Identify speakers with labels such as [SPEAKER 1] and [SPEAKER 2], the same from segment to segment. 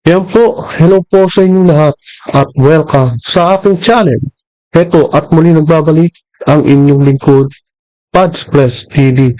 [SPEAKER 1] Yan po, hello po sa inyong lahat at welcome sa aking channel. Heto at muli nagbabalik ang inyong lingkod, Pads Press TV.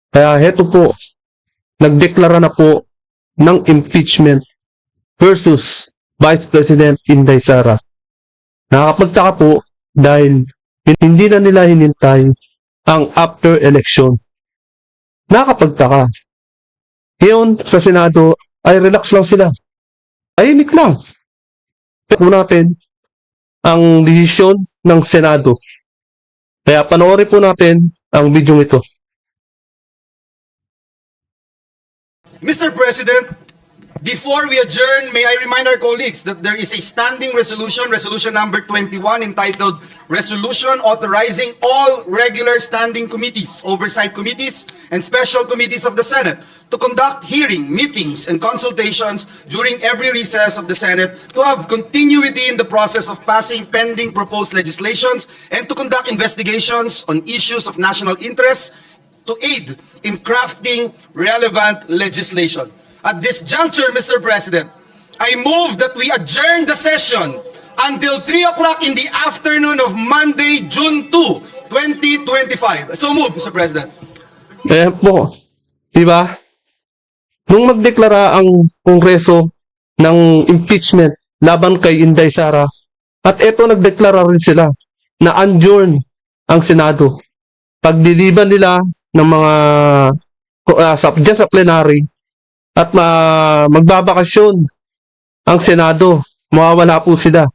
[SPEAKER 1] Kaya heto po, nagdeklara na po ng impeachment versus Vice President Inday Sara. Nakakapagtaka po dahil hindi na nila hinintay ang after election. Nakakapagtaka. Ngayon sa Senado ay relax lang sila. Tahimik lang. Tignan natin ang desisyon ng Senado. Kaya panoorin po natin ang video ito.
[SPEAKER 2] Mr. President, before we adjourn, may I remind our colleagues that there is a standing resolution, resolution number 21, entitled Resolution Authorizing All Regular Standing Committees, Oversight Committees, and Special Committees of the Senate to conduct hearing, meetings, and consultations during every recess of the Senate to have continuity in the process of passing pending proposed legislations and to conduct investigations on issues of national interest to aid in crafting relevant legislation. At this juncture, Mr. President, I move that we adjourn the session until 3 o'clock in the afternoon of Monday, June 2, 2025. So move, Mr. President.
[SPEAKER 1] Ayan po. Diba? Nung magdeklara ang Kongreso ng impeachment laban kay Inday Sara, at eto nagdeklara rin sila na adjourn ang Senado. Pagdiliban nila ng mga dyan sa plenary at magbabakasyon ang Senado, mawawala po sila.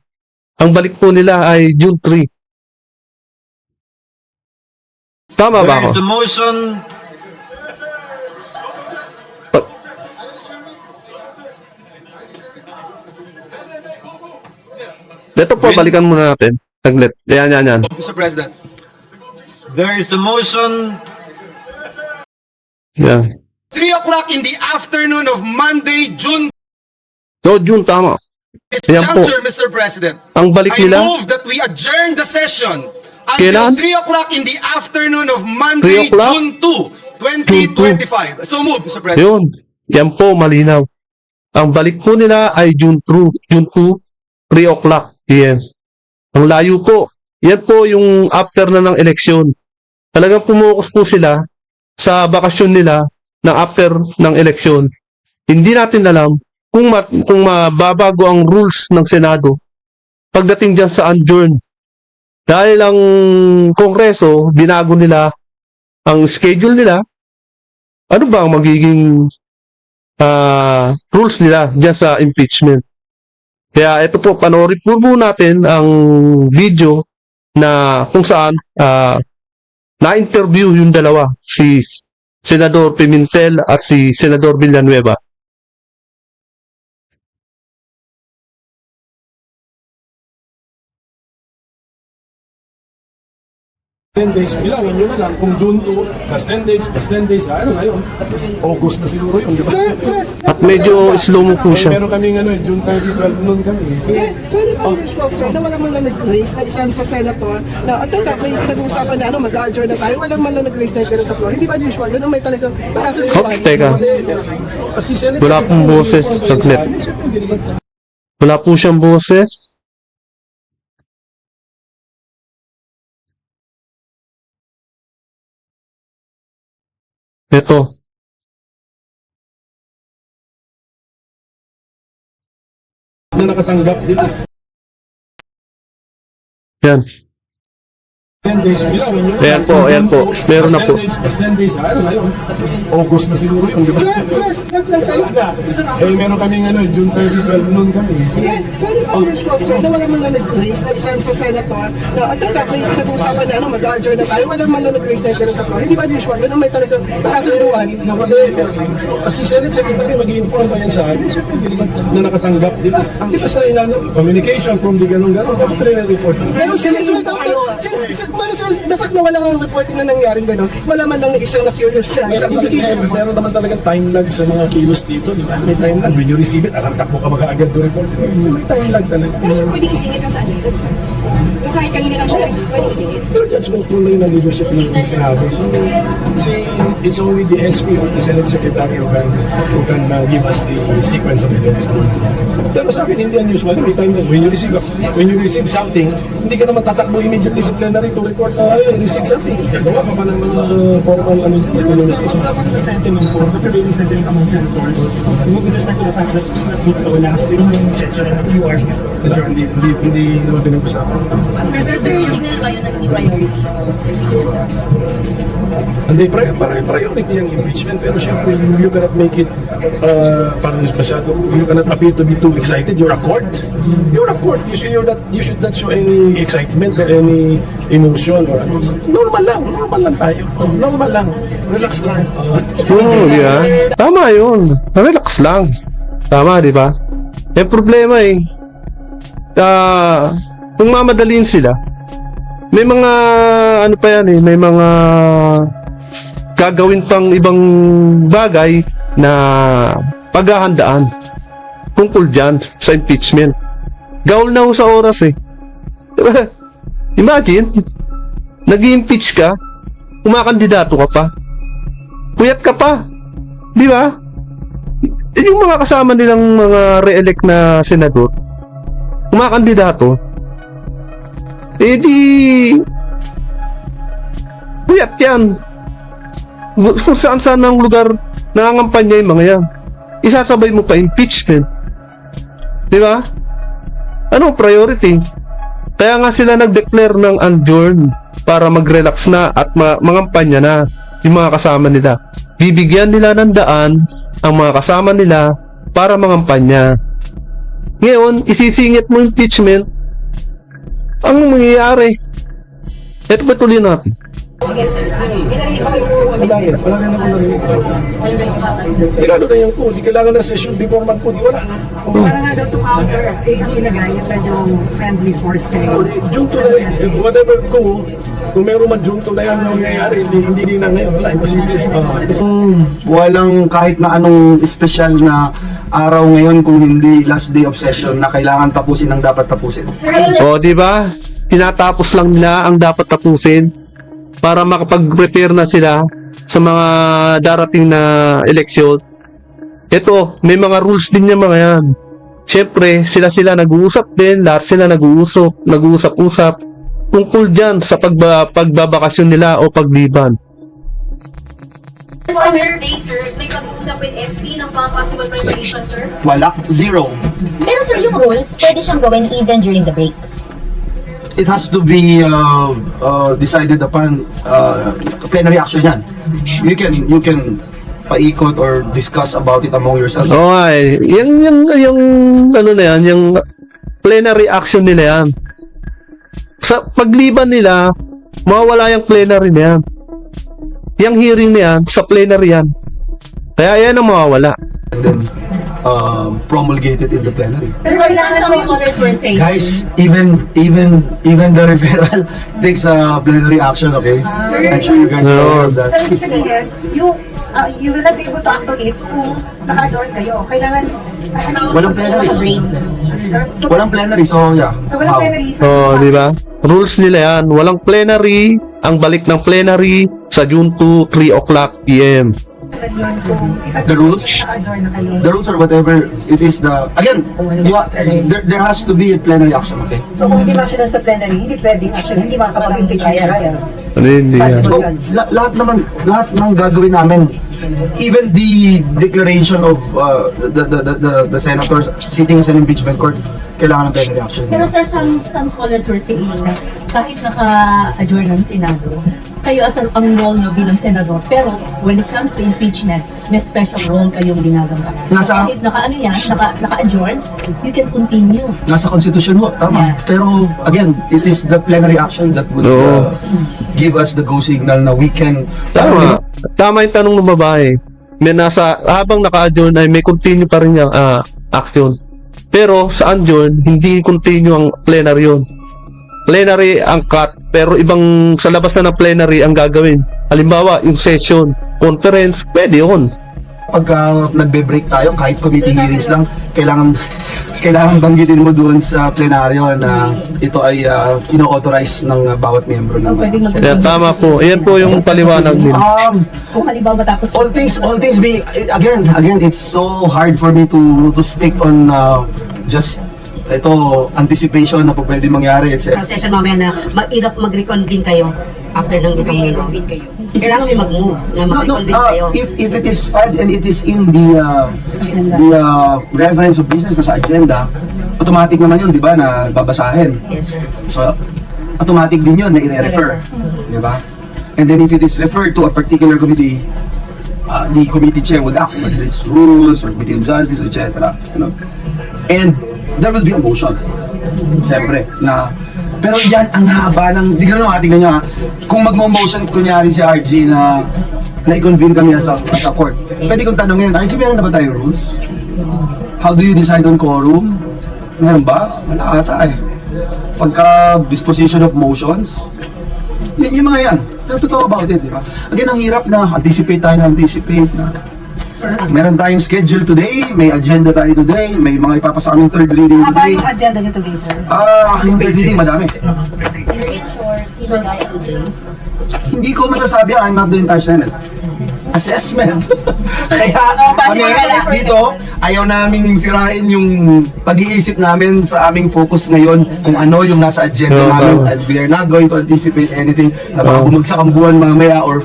[SPEAKER 1] Ang balik po nila ay June 3. Tama ba
[SPEAKER 3] There is
[SPEAKER 1] ako?
[SPEAKER 3] a motion.
[SPEAKER 1] Ito po, balikan muna natin. Taglit. Yan.
[SPEAKER 2] Mr. President.
[SPEAKER 3] There is a motion.
[SPEAKER 1] Yan.
[SPEAKER 2] 3 o'clock in the afternoon of Monday, June
[SPEAKER 1] No, June, tama.
[SPEAKER 2] this
[SPEAKER 1] Ayan po.
[SPEAKER 2] juncture, Mr. President.
[SPEAKER 1] Ang balik
[SPEAKER 2] I
[SPEAKER 1] nila,
[SPEAKER 2] move that we adjourn the session until
[SPEAKER 1] Kailan?
[SPEAKER 2] 3 o'clock in the afternoon of Monday,
[SPEAKER 1] 3 o'clock?
[SPEAKER 2] June 2, 2025. So move, Mr. President.
[SPEAKER 1] yun. Yan po, malinaw. Ang balik po nila ay June 2, 3 o'clock p.m. Ang layo po. Yan po yung after na ng eleksyon. Talagang pumukus po sila sa bakasyon nila na after ng eleksyon. Hindi natin alam kung mababago ang rules ng Senado pagdating dyan sa adjourn. Dahil ang Kongreso, binago nila ang schedule nila. Ano ba ang magiging rules nila dyan sa impeachment? Kaya ito po, panoorin po natin ang video na kung saan na-interview yung dalawa, si Senador Pimentel at si Senador Villanueva.
[SPEAKER 4] 10 days, bilangin nyo na lang kung June 2, plus 10 days, plus 10 days, ano ngayon? August na siguro yun, di ba?
[SPEAKER 1] At medyo slow mo po siya.
[SPEAKER 4] Meron kaming June 30, 12 noon kami.
[SPEAKER 5] So hindi pa unusual, sir, na wala man lang nag-raise na isang sa senator na at may pinag-uusapan na mag-adjourn na tayo, wala man lang nag-raise na pero sa floor. Hindi ba unusual? Yun ang may talagang kasunduan.
[SPEAKER 1] Teka.
[SPEAKER 4] Kasi Senate,
[SPEAKER 1] Wala pong boses, saglit. Wala po siyang boses. Ito.
[SPEAKER 4] na nakatanggap dito.
[SPEAKER 1] Yan.
[SPEAKER 4] 10 days, bilangin nyo.
[SPEAKER 1] Ayan po. Meron na po.
[SPEAKER 4] Plus 10 days, ano ngayon? August na siguro yun, di ba?
[SPEAKER 5] Yes, lang, sir.
[SPEAKER 4] Meron kaming June 30, 12 noon kami.
[SPEAKER 5] So hindi pa unusual, sir, na wala man lang nag-raise na isang sa senator na at may pinag-uusapan na mag-adjourn na tayo, wala man lang nag-raise na pero sa floor. Hindi ba unusual? Yun ang may talagang kasunduan.
[SPEAKER 4] Kasi Senate Secretary, mag-i-inform pa yan sa akin. Siyempre, hindi naman na nakatanggap. Di ba? Di ba sa communication from the ganun-ganun, bakit rin ang report?
[SPEAKER 5] Pero pero sir, the fact na wala kang reporting na nangyaring gano'n, wala man lang na isang na-curious sa application.
[SPEAKER 4] Meron naman talaga time lag sa mga kilos dito. Di ba? May time lag. When you receive it, alam takbo ka mag-agad to report. May time lag talaga.
[SPEAKER 6] Pero sir, pwede isingit lang sa agenda. Kahit kanina lang siya nag-pwede.
[SPEAKER 4] Pero judgment po na yun ang leadership ng Senado. So, it's only the SP or the Senate Secretary who can give us the sequence of events. Pero sa akin, hindi unusual. Every time that when you receive something, hindi ka naman tatakbo immediately sa plenary to report na receive something. Gagawa ka pa ng mga formal
[SPEAKER 7] What's the sentiment po, the prevailing sentiment among senators with respect to the fact that it's not good to last during the session and a few hours before?
[SPEAKER 4] medyo hindi naman pinag-usapan.
[SPEAKER 6] Sir, signal ba yun na hindi priority?
[SPEAKER 4] Hindi, priority yung impeachment, pero syempre, you cannot make it parang masyado, you cannot appear to be too excited. You're a court. You're a court. You should not show any excitement or any emotion. Or, normal lang tayo. Normal lang. Relax lang.
[SPEAKER 1] Di ba? Tama yun. Relax lang. Tama, di ba? Eh, problema kung mamadaliin sila, may mga, ano pa yan may mga gagawin pang ibang bagay na paghahandaan tungkol dyan sa impeachment. Gaul na ho sa oras Diba? Imagine, nag-i-impeach ka, kumakandidato ka pa, puyat ka pa, di ba? Yung mga kasama nilang mga re-elect na senador, kumakandidato, di puyat yan. Kung saan-saan ang lugar nangangampanya yung mga yan, isasabay mo pa impeachment, di ba? Ano priority? Kaya nga sila nag-declare ng adjourn para mag-relax na at mangampanya na yung mga kasama nila. Bibigyan nila ng daan ang mga kasama nila para mangampanya. Ngayon, isisingit mo impeachment, ang mangyayari? Ito ba tuloy natin?
[SPEAKER 6] Against SB. Hindi na rin ikaw yung
[SPEAKER 4] Wala rin ako narinig. Tirado na yung code. Di kailangan na session before mag-code. Wala na.
[SPEAKER 8] Para nga daw to counter, ang ilagay yung friendly force kayo.
[SPEAKER 4] Junto na yun. Whatever ko, kung meron man junto na yan yung nangyayari, hindi na ngayon. Wala, imposible.
[SPEAKER 2] Walang kahit na anong special na araw ngayon kung hindi last day of session na kailangan tapusin ang dapat tapusin.
[SPEAKER 1] O, di ba? Tinatapos lang nila ang dapat tapusin para makapag-prepare na sila sa mga darating na eleksyon. Ito, may mga rules din yung mga yan. Siyempre, sila nag-uusap din, lahat sila nag-uusap-usap tungkol dyan sa pagbabakasyon nila o pagliban.
[SPEAKER 6] On this day, sir, may pag-uusap with SB ng mga possible preparations, sir?
[SPEAKER 2] Wala. Zero.
[SPEAKER 9] Pero sir, yung rules, pwede siyang gawin even during the break.
[SPEAKER 2] It has to be decided upon plenary action yan. You can paikot or discuss about it among yourselves.
[SPEAKER 1] Oo nga yung ano na yan, yung plenary action nila yan. Sa pagliban nila, mawawala yung plenary na yan. Yung hearing na yan, sa plenary yan. Kaya yan ang mawawala.
[SPEAKER 2] And then promulgated in the plenary.
[SPEAKER 6] Pero some scholars were saying,
[SPEAKER 2] Guys, even the referral takes a plenary action, okay? I'm sure you guys know that.
[SPEAKER 8] So, ibig sabihin, you will not be able to activate kung naka-join kayo. Kailangan,
[SPEAKER 2] Walang plenary. Walang plenary, so yeah.
[SPEAKER 8] So, walang plenary.
[SPEAKER 1] So, di ba? Rules nila yan. Walang plenary. Ang balik ng plenary sa June 2, 3 o'clock p.m.
[SPEAKER 2] The rules? The rules are whatever it is again, there has to be a plenary action, okay?
[SPEAKER 8] So, kung hindi ma-action sa plenary, hindi pwedeng action, hindi makakapag-impeach ang trial.
[SPEAKER 1] Ano hindi yan?
[SPEAKER 2] So, lahat ng gagawin namin, even the declaration of the senators sitting as an impeachment court, kailangan ng plenary action.
[SPEAKER 6] pero sir, some scholars were saying na kahit naka-adjourn ng Senado, kayo as ang role nyo bilang senador, pero when it comes to impeachment, may special role kayong ginagawa. So, kahit naka-adjourn, you can continue.
[SPEAKER 2] Nasa constitution mo, tama.
[SPEAKER 6] Yeah.
[SPEAKER 2] Pero again, it is the plenary action that would give us the go signal na we can.
[SPEAKER 1] Tama yung tanong ng babae. Habang naka-adjourn ay may continue pa rin yung action. Pero sa adjourn, hindi continue ang plenary yun. Plenary ang cut, pero ibang sa labas na ng plenary ang gagawin. Halimbawa, yung session, conference, pwede yun.
[SPEAKER 2] Pagka nagbe-break tayo, kahit committee hearings lang, kailangan kailangan banggitin mo doon sa plenaryo na ito ay ino-authorize ng bawat miyembro.
[SPEAKER 6] So, pwedeng mag-
[SPEAKER 1] Kaya tama po. Yan po yung paliwanag nila.
[SPEAKER 6] Kung halimbawa matapos
[SPEAKER 2] All things being again, it's so hard for me to speak on just ito anticipation na po pwede mangyari, etc.
[SPEAKER 10] Session mamaya na mag-reconvene kayo after ng itong reconvene kayo. Kailangan may mag-move na mag-reconvene kayo.
[SPEAKER 2] If it is filed and it is in the reference of business na sa agenda, automatic naman yun, di ba, na babasahin.
[SPEAKER 10] Yes, sir.
[SPEAKER 2] So, automatic din yun na i-refer. Di ba? And then if it is referred to a particular committee, the committee chair would act, whether it's rules or committee of justice, etc. You know? And there will be a motion. Siyempre, na pero yan, ang haba ng, tignan nyo ha, kung magmo-motion, kunyari si RG na i-convene kami as a court, pwede kong tanongin, RG, meron na ba tayo rules? How do you decide on quorum? Meron ba? Wala ata eh. Pagka disposition of motions, yung mga yan. To talk about it, di ba? Again, ang hirap na anticipate na meron tayong schedule today, may agenda tayo today, may mga ipapasa kaming third reading
[SPEAKER 6] Haba
[SPEAKER 2] today.
[SPEAKER 6] yung agenda nyo today, sir?
[SPEAKER 2] Yung third reading, madami.
[SPEAKER 9] In short, hinagaya today.
[SPEAKER 2] Hindi ko masasabi, I'm not the entire Senate. Assessment. Kaya kami dito, ayaw namin sirain yung pag-iisip namin sa aming focus ngayon kung ano yung nasa agenda namin. And we are not going to anticipate anything na baka bumagsak ang buwan mamaya or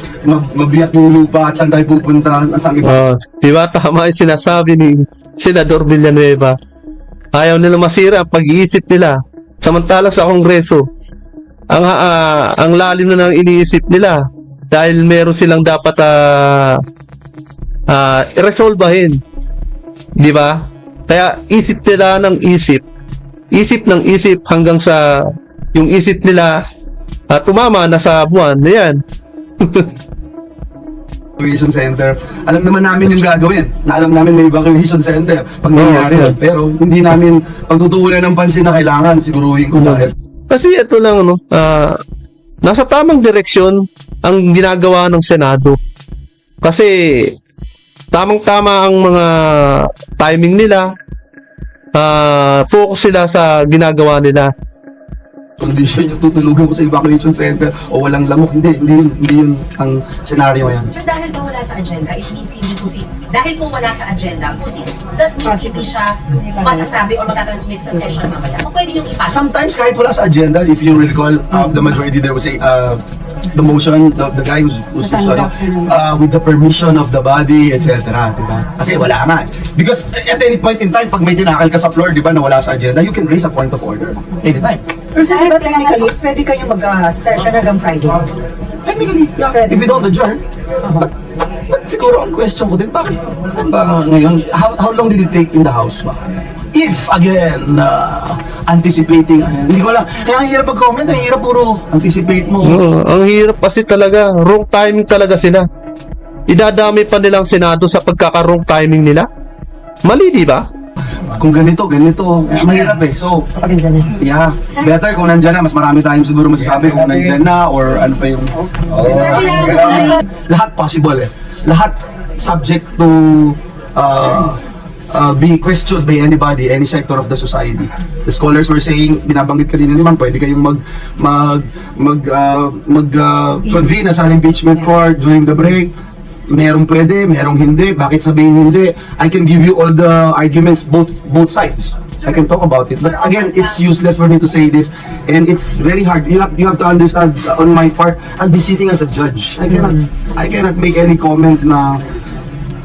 [SPEAKER 2] mabiyak yung lupa at saan tayo pupunta, saan iba.
[SPEAKER 1] Di ba tama yung sinasabi ni Senador Villanueva? Ayaw nila masira ang pag-iisip nila. Samantalang sa Kongreso, ang lalim na ng iniisip nila dahil meron silang dapat resolbahin. Di ba? Kaya isip nila ng isip hanggang sa yung isip nila tumama na sa buwan na yan.
[SPEAKER 2] Evacuation center. Alam naman namin yung gagawin. Alam namin may evacuation center pag nangyari. Pero hindi namin pagtutuunan ng pansin na kailangan siguruhin ko dahil
[SPEAKER 1] Kasi ito lang nasa tamang direksyon ang ginagawa ng Senado. Kasi tamang-tama ang mga timing nila. Focus sila sa ginagawa nila.
[SPEAKER 2] condition yung tutulugan ko sa evacuation center o walang lamok. Hindi yun ang senaryo yan.
[SPEAKER 10] Sir, dahil ba wala sa agenda, it means hindi po dahil po wala sa agenda, that means hindi siya masasabi or matatransmit sa session mamaya. Kung pwede yung ipasok.
[SPEAKER 2] Sometimes kahit wala sa agenda, if you recall, the majority there was the motion, the guy who's with the permission of the body, etc. Diba? Kasi wala nga. Because at any point in time, pag may tinakal ka sa floor, diba, na wala sa agenda, you can raise a point of order anytime.
[SPEAKER 8] Pero sir, diba technically, pwede kayong mag-session hanggang Friday?
[SPEAKER 2] Technically, yeah. If we don't adjourn, but siguro ang question ko din, bakit ba ngayon, how long did it take in the House ba? If, again, anticipating, hindi ko lang, kaya ang hirap mag-comment, ang hirap puro anticipate mo.
[SPEAKER 1] Ang hirap kasi talaga, wrong timing talaga sila. Idadami pa nilang Senado sa pagkaka-wrong timing nila. Mali, di ba?
[SPEAKER 2] Kung ganito, mahirap eh. So, yeah, better kung nandyan na, mas marami tayong siguro masasabi kung nandyan na, or ano pa yung... Lahat possible eh. Lahat subject to be questioned by anybody, any sector of the society. The scholars were saying, binabanggit kanina naman, pwede kayong convene sa impeachment court during the break. Merong pwede, merong hindi. Bakit sabihin hindi? I can give you all the arguments, both sides. I can talk about it. But again, it's useless for me to say this. And it's very hard. You have to understand, on my part, I'll be sitting as a judge. I cannot make any comment na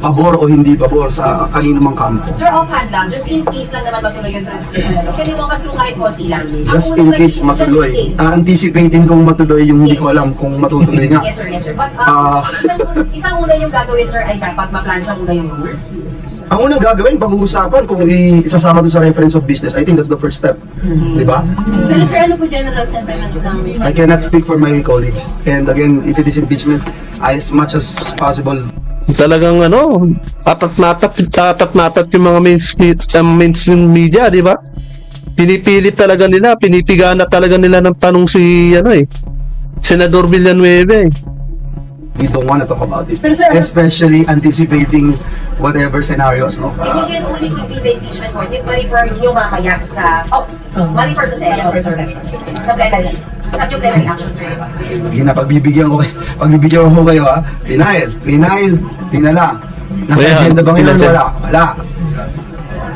[SPEAKER 2] pabor o hindi pabor sa kanino mang kampo.
[SPEAKER 10] Sir, offhand lang, just in case lang naman matuloy yung transfer. Can you walk us through kahit konti lang?
[SPEAKER 2] Just in case matuloy. Anticipating kung matuloy yung hindi ko alam kung matutuloy nga.
[SPEAKER 10] Yes, sir. But isang una yung gagawin, sir, ay dapat ma-plansya muna yung rules.
[SPEAKER 2] Ang unang gagawin, pag-uusapan kung isasama doon sa reference of business. I think that's the first step. Di ba?
[SPEAKER 9] Pero sir, ano po general sentiments ng...
[SPEAKER 2] I cannot speak for my colleagues. And again, if it is impeachment, as much as possible,
[SPEAKER 1] Talagang tatat-natat yung mga mainstream media, di ba? Pinipilit talaga nila, pinipigana talaga nila ng tanong si Senador Villanueva eh.
[SPEAKER 2] we don't want to talk about it.
[SPEAKER 8] Pero sir,
[SPEAKER 2] Especially anticipating whatever scenarios, no?
[SPEAKER 10] And you can only convene the impeachment court if ma-refer nyo mamaya sa, ma-refer sa session, sa plenary. Sa yung plenary actions, sir.
[SPEAKER 2] Sige na, pagbibigyan ko kayo, ha? Final, tinala. Nasa
[SPEAKER 1] Ayan,
[SPEAKER 2] agenda ba ngayon?
[SPEAKER 1] pinansin.
[SPEAKER 2] Wala.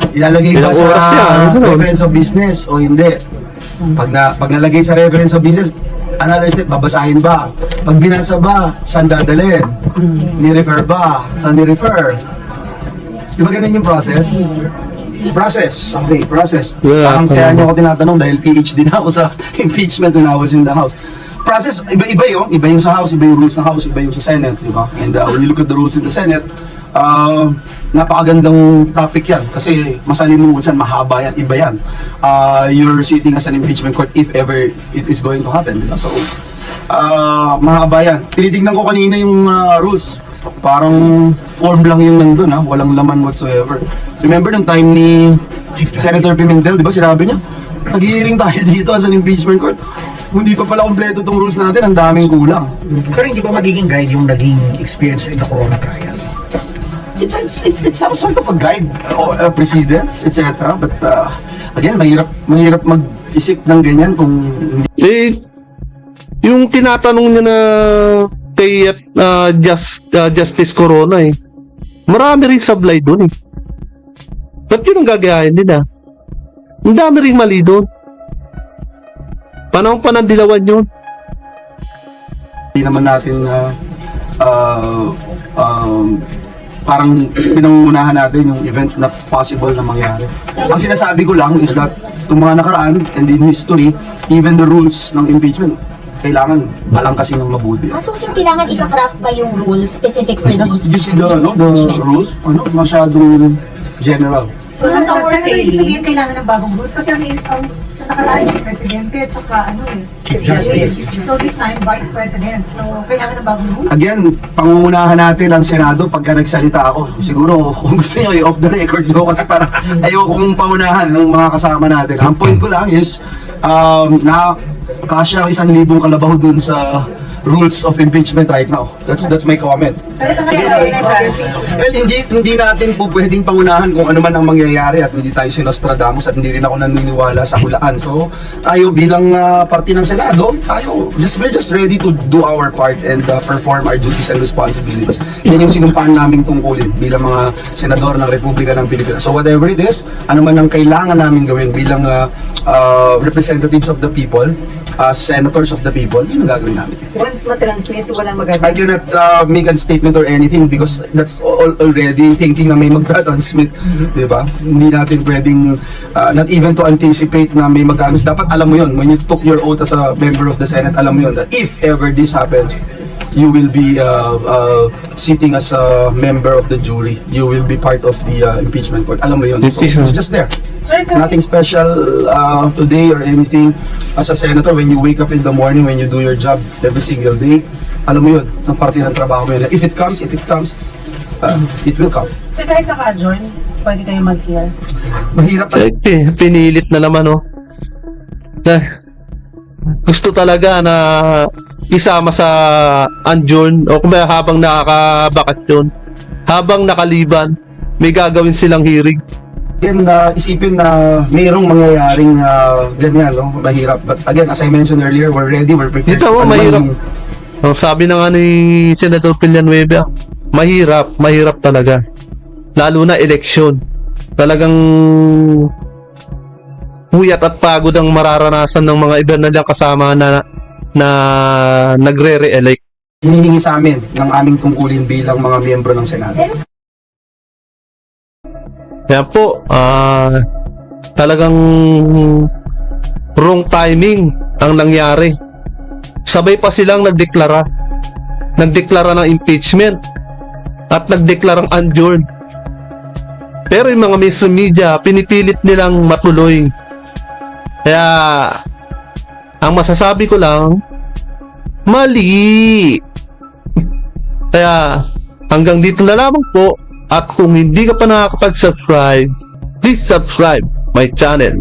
[SPEAKER 2] Ilalagay ba
[SPEAKER 1] Ilang oras yan?
[SPEAKER 2] sa
[SPEAKER 1] Ano?
[SPEAKER 2] reference of business o hindi? Pag nalagay sa reference of business, another step, babasahin ba? Pag binasa ba, saan dadalhin? Ni-refer ba? Saan ni-refer? Di ba ganun yung process? Process.
[SPEAKER 1] Yeah,
[SPEAKER 2] Parang kaya niyo ako tinatanong dahil PhD na ako sa impeachment when I was in the House. Process, iba yun. Iba yung sa House, iba yung rules ng House, iba yung sa Senate, di ba? And when you look at the rules in the Senate, napakagandang topic yan kasi masalimuot yan, mahaba yan, iba yan. You're sitting as an impeachment court if ever it is going to happen, diba? So, mahaba yan. Tinitignan ko kanina yung rules. Parang form lang yung nandun, ha? Walang laman whatsoever. Remember nung time ni Senator Pimentel, di ba sinabi niya, nag-hearing tayo dito as an impeachment court. Hindi pa pala kompleto itong rules natin, ang daming kulang.
[SPEAKER 3] Pero hindi ba magiging guide yung naging experience in the corona trial?
[SPEAKER 2] It's some sort of a guide, precedents, etc. But again, mahirap mag-isip ng ganyan kung
[SPEAKER 1] Eh, yung tinatanong niya na kay Justice Corona marami rin sablay doon Ba't yun ang gagayahin nila? Ang dami rin mali doon. Panahon pa ng dilawan yun.
[SPEAKER 2] hindi naman natin parang pinangunahan natin yung events na possible na mangyari. Ang sinasabi ko lang is that itong mga nakaraan and in history, even the rules ng impeachment, kailangan balangkasin ng mabuti.
[SPEAKER 9] So, sir, kailangan ika-craft ba yung rules specific for these?
[SPEAKER 2] Did you see the rules? Masyadong general.
[SPEAKER 8] So, sa ibig sabihin, kailangan ng bagong rules. Kasi ang sa nakaraan yung presidente at saka
[SPEAKER 3] Chief Justice.
[SPEAKER 8] So, this time, Vice President. So, kailangan ng bagong rules.
[SPEAKER 2] Again, pangungunahan natin ang Senado pagka nagsalita ako. Siguro, kung gusto nyo, i-off the record nyo kasi para ayokong paunahan ng mga kasama natin. Ang point ko lang is, na kasya ang 1,000 kalabaw dun sa rules of impeachment right now. That's my comment.
[SPEAKER 8] Pero sa nangyayari na, sir,
[SPEAKER 2] Well, hindi natin po pwedeng pangunahan kung ano man ang mangyayari at hindi tayo sinostradamus at hindi rin ako naniniwala sa hulaan. So, tayo bilang parte ng Senado, we're just ready to do our part and perform our duties and responsibilities. Yan yung sinumpaan naming tungkulin bilang mga senador ng Republika ng Pilipinas. So, whatever it is, ano man ang kailangan namin gawin bilang representatives of the people, senators of the people, yun ang gagawin namin.
[SPEAKER 8] once matransmit, walang
[SPEAKER 2] I
[SPEAKER 8] magagawa.
[SPEAKER 2] cannot make a statement or anything because that's already thinking na may magta-transmit, di ba? Hindi natin pwedeng, not even to anticipate na may mag-anos. Dapat alam mo yun, when you took your oath as a member of the Senate, alam mo yun, that if ever this happens, you will be sitting as a member of the jury. You will be part of the impeachment court. Alam mo yun. So, it's just there. Nothing special today or anything. As a senator, when you wake up in the morning, when you do your job every single day, alam mo yun, ang parte ng trabaho mo yun. If it comes, it will come.
[SPEAKER 8] Sir, kahit naka-adjourn, pwede kayo mag-hear.
[SPEAKER 2] Mahirap.
[SPEAKER 1] Pinilit na naman gusto talaga na isama sa adjourn o kung habang nakakabakasyon, habang nakaliban, may gagawin silang hearing.
[SPEAKER 2] Again, isipin na mayroong mangyayaring ganyan, no? Mahirap. But again, as I mentioned earlier, we're ready, we're prepared.
[SPEAKER 1] Dito mo, mahirap. Ang sabi na nga ni Senator Villanueva, mahirap talaga. Lalo na eleksyon. Talagang huyat at pagod ang mararanasan ng mga iba na kasama na nagre-re-elect.
[SPEAKER 2] Hinihingi sa amin ng aming tungkulin bilang mga miyembro ng Senado.
[SPEAKER 1] Kaya po, talagang wrong timing ang nangyari. Sabay pa silang nagdeklara ng impeachment at nagdeklara ng adjourn. Pero yung mga mainstream media, pinipilit nilang matuloy. Kaya, ang masasabi ko lang, mali. Kaya, hanggang dito na lamang po. At kung hindi ka pa nakakapag-subscribe, please subscribe my channel.